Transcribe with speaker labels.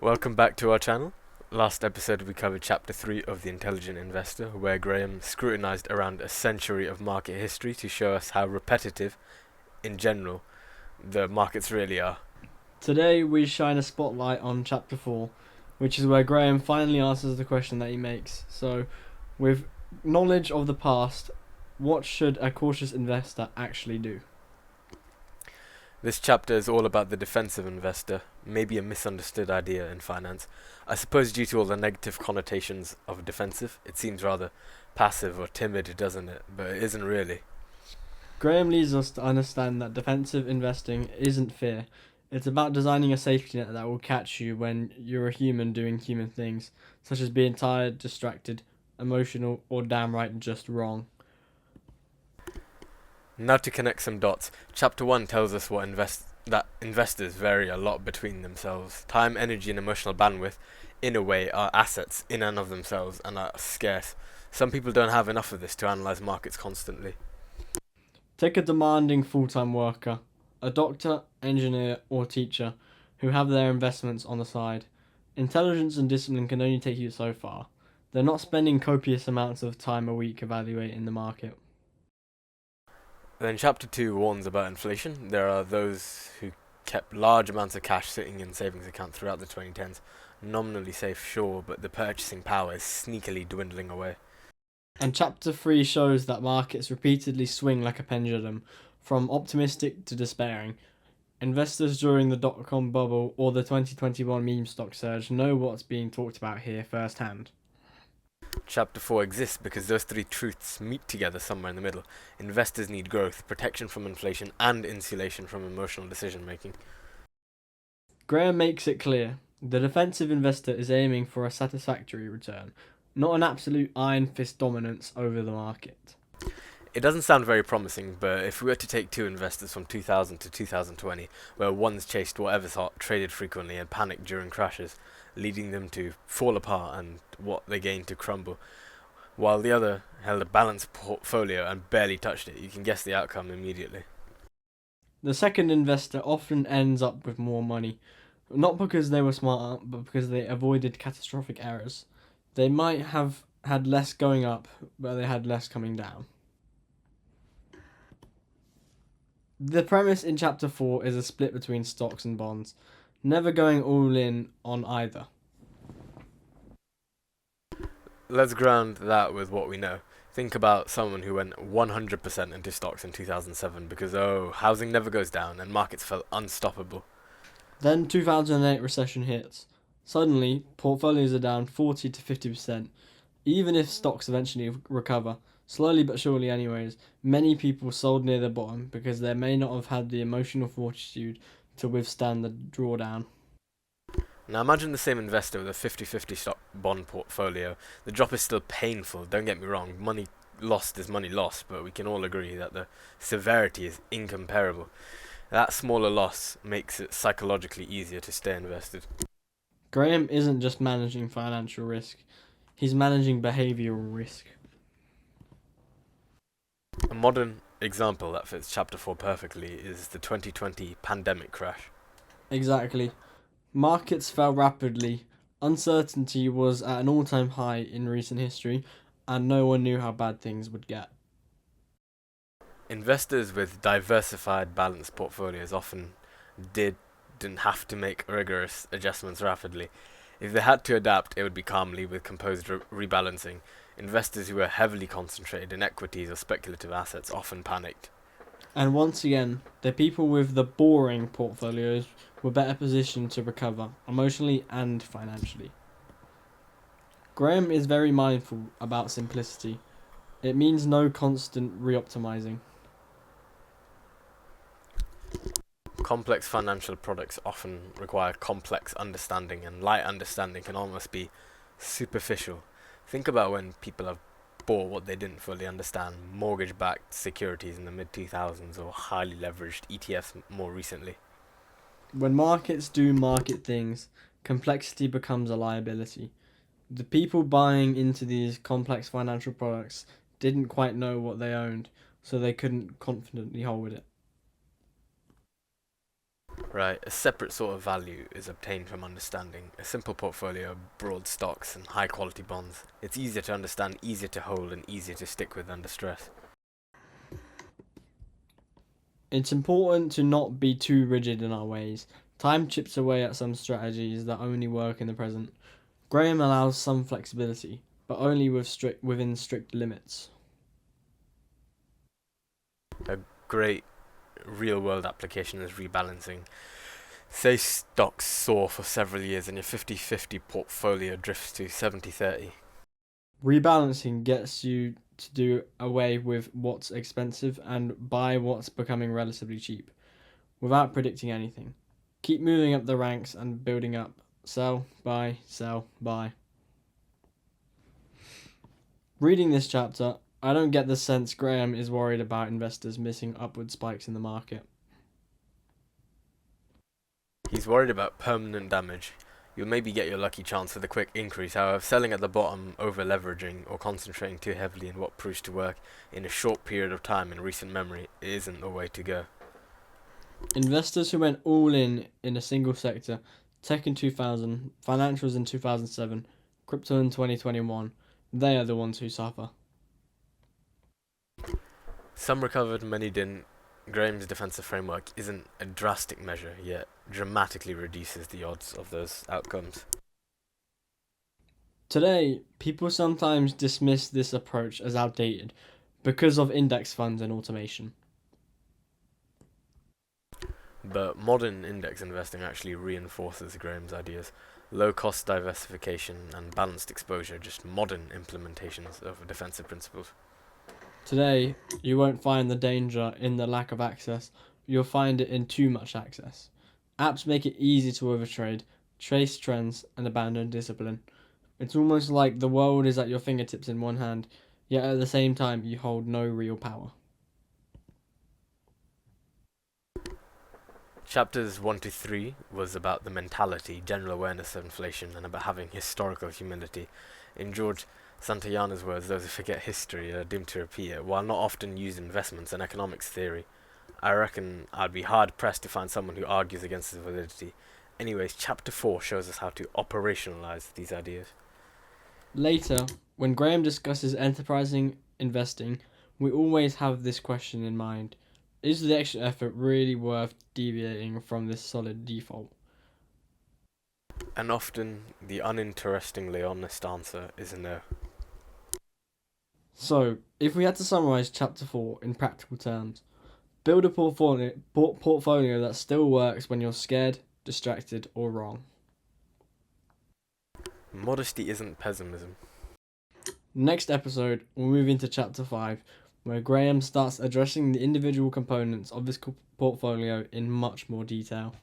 Speaker 1: Welcome back to our channel. Last episode we covered chapter 3 of The Intelligent Investor, where Graham scrutinized around a century of market history to show us how repetitive, in general, the markets really are.
Speaker 2: Today we shine a spotlight on chapter 4, which is where Graham finally answers the question that he makes. So, with knowledge of the past, what should a cautious investor actually do?
Speaker 1: This chapter is all about the defensive investor, maybe a misunderstood idea in finance. I suppose due to all the negative connotations of defensive, it seems rather passive or timid, doesn't it? But it isn't really.
Speaker 2: Graham leads us to understand that defensive investing isn't fear. It's about designing a safety net that will catch you when you're a human doing human things, such as being tired, distracted, emotional, or downright just wrong.
Speaker 1: Now to connect some dots, chapter 1 tells us that investors vary a lot between themselves. Time, energy and emotional bandwidth, in a way, are assets in and of themselves and are scarce. Some people don't have enough of this to analyze markets constantly.
Speaker 2: Take a demanding full-time worker, a doctor, engineer, or teacher who have their investments on the side. Intelligence and discipline can only take you so far. They're not spending copious amounts of time a week evaluating the market.
Speaker 1: Then chapter 2 warns about inflation. There are those who kept large amounts of cash sitting in savings accounts throughout the 2010s. Nominally safe, sure, but the purchasing power is sneakily dwindling away.
Speaker 2: And chapter 3 shows that markets repeatedly swing like a pendulum, from optimistic to despairing. Investors during the dot-com bubble or the 2021 meme stock surge know what's being talked about here firsthand.
Speaker 1: Chapter 4 exists because those three truths meet together somewhere in the middle. Investors need growth, protection from inflation, and insulation from emotional decision making.
Speaker 2: Graham makes it clear the defensive investor is aiming for a satisfactory return, not an absolute iron fist dominance over the market.
Speaker 1: It doesn't sound very promising, but if we were to take two investors from 2000 to 2020, where one's chased whatever's hot, traded frequently, and panicked during crashes, leading them to fall apart and what they gained to crumble, while the other held a balanced portfolio and barely touched it, you can guess the outcome immediately.
Speaker 2: The second investor often ends up with more money, not because they were smarter, but because they avoided catastrophic errors. They might have had less going up, but they had less coming down. The premise in chapter 4 is a split between stocks and bonds, never going all in on either.
Speaker 1: Let's ground that with what we know. Think about someone who went 100% into stocks in 2007 because, oh, housing never goes down and markets felt unstoppable.
Speaker 2: Then 2008 recession hits. Suddenly, portfolios are down 40 to 50%. Even if stocks eventually recover, slowly but surely anyways, many people sold near the bottom because they may not have had the emotional fortitude to withstand the drawdown.
Speaker 1: Now imagine the same investor with a 50-50 stock bond portfolio. The drop is still painful, don't get me wrong. Money lost is money lost, but we can all agree that the severity is incomparable. That smaller loss makes it psychologically easier to stay invested.
Speaker 2: Graham isn't just managing financial risk, he's managing behavioural risk.
Speaker 1: A modern example that fits chapter 4 perfectly is the 2020 pandemic crash.
Speaker 2: Exactly. Markets fell rapidly, uncertainty was at an all-time high in recent history, and no one knew how bad things would get.
Speaker 1: Investors with diversified balanced portfolios often didn't have to make rigorous adjustments rapidly. If they had to adapt, it would be calmly with composed rebalancing. Investors who were heavily concentrated in equities or speculative assets often panicked.
Speaker 2: And once again, the people with the boring portfolios were better positioned to recover, emotionally and financially. Graham is very mindful about simplicity. It means no constant re-optimizing.
Speaker 1: Complex financial products often require complex understanding, and light understanding can almost be superficial. Think about when people have bought what they didn't fully understand, mortgage backed securities in the mid 2000s or highly leveraged ETFs more recently.
Speaker 2: When markets do market things, complexity becomes a liability. The people buying into these complex financial products didn't quite know what they owned, so they couldn't confidently hold it.
Speaker 1: Right, a separate sort of value is obtained from understanding a simple portfolio of broad stocks and high quality bonds. It's easier to understand, easier to hold, and easier to stick with under stress.
Speaker 2: It's important to not be too rigid in our ways. Time chips away at some strategies that only work in the present. Graham allows some flexibility, but only within strict limits.
Speaker 1: A great real world application is rebalancing. Say stocks soar for several years and your 50-50 portfolio drifts to 70-30.
Speaker 2: Rebalancing gets you to do away with what's expensive and buy what's becoming relatively cheap, without predicting anything. Keep moving up the ranks and building up. Sell, buy, sell, buy. Reading this chapter, I don't get the sense Graham is worried about investors missing upward spikes in the market.
Speaker 1: He's worried about permanent damage. You'll maybe get your lucky chance with a quick increase, however, selling at the bottom, over leveraging, or concentrating too heavily in what proves to work in a short period of time in recent memory isn't the way to go.
Speaker 2: Investors who went all in a single sector, tech in 2000, financials in 2007, crypto in 2021, they are the ones who suffer.
Speaker 1: Some recovered, many didn't. Graham's defensive framework isn't a drastic measure, yet dramatically reduces the odds of those outcomes.
Speaker 2: Today, people sometimes dismiss this approach as outdated because of index funds and automation.
Speaker 1: But modern index investing actually reinforces Graham's ideas. Low cost diversification and balanced exposure, just modern implementations of defensive principles.
Speaker 2: Today, you won't find the danger in the lack of access, you'll find it in too much access. Apps make it easy to overtrade, chase trends, and abandon discipline. It's almost like the world is at your fingertips in one hand, yet at the same time you hold no real power.
Speaker 1: Chapters 1 to 3 was about the mentality, general awareness of inflation, and about having historical humility. In George Santayana's words, those who forget history are doomed to repeat it, while not often use investments and economics theory. I reckon I'd be hard pressed to find someone who argues against its validity. Anyways, chapter 4 shows us how to operationalize these ideas.
Speaker 2: Later, when Graham discusses enterprising investing, we always have this question in mind. Is the extra effort really worth deviating from this solid default?
Speaker 1: And often, the uninterestingly honest answer is no.
Speaker 2: So, if we had to summarize chapter 4 in practical terms, build a portfolio that still works when you're scared, distracted, or wrong.
Speaker 1: Modesty isn't pessimism.
Speaker 2: Next episode, we'll move into chapter 5, where Graham starts addressing the individual components of this portfolio in much more detail.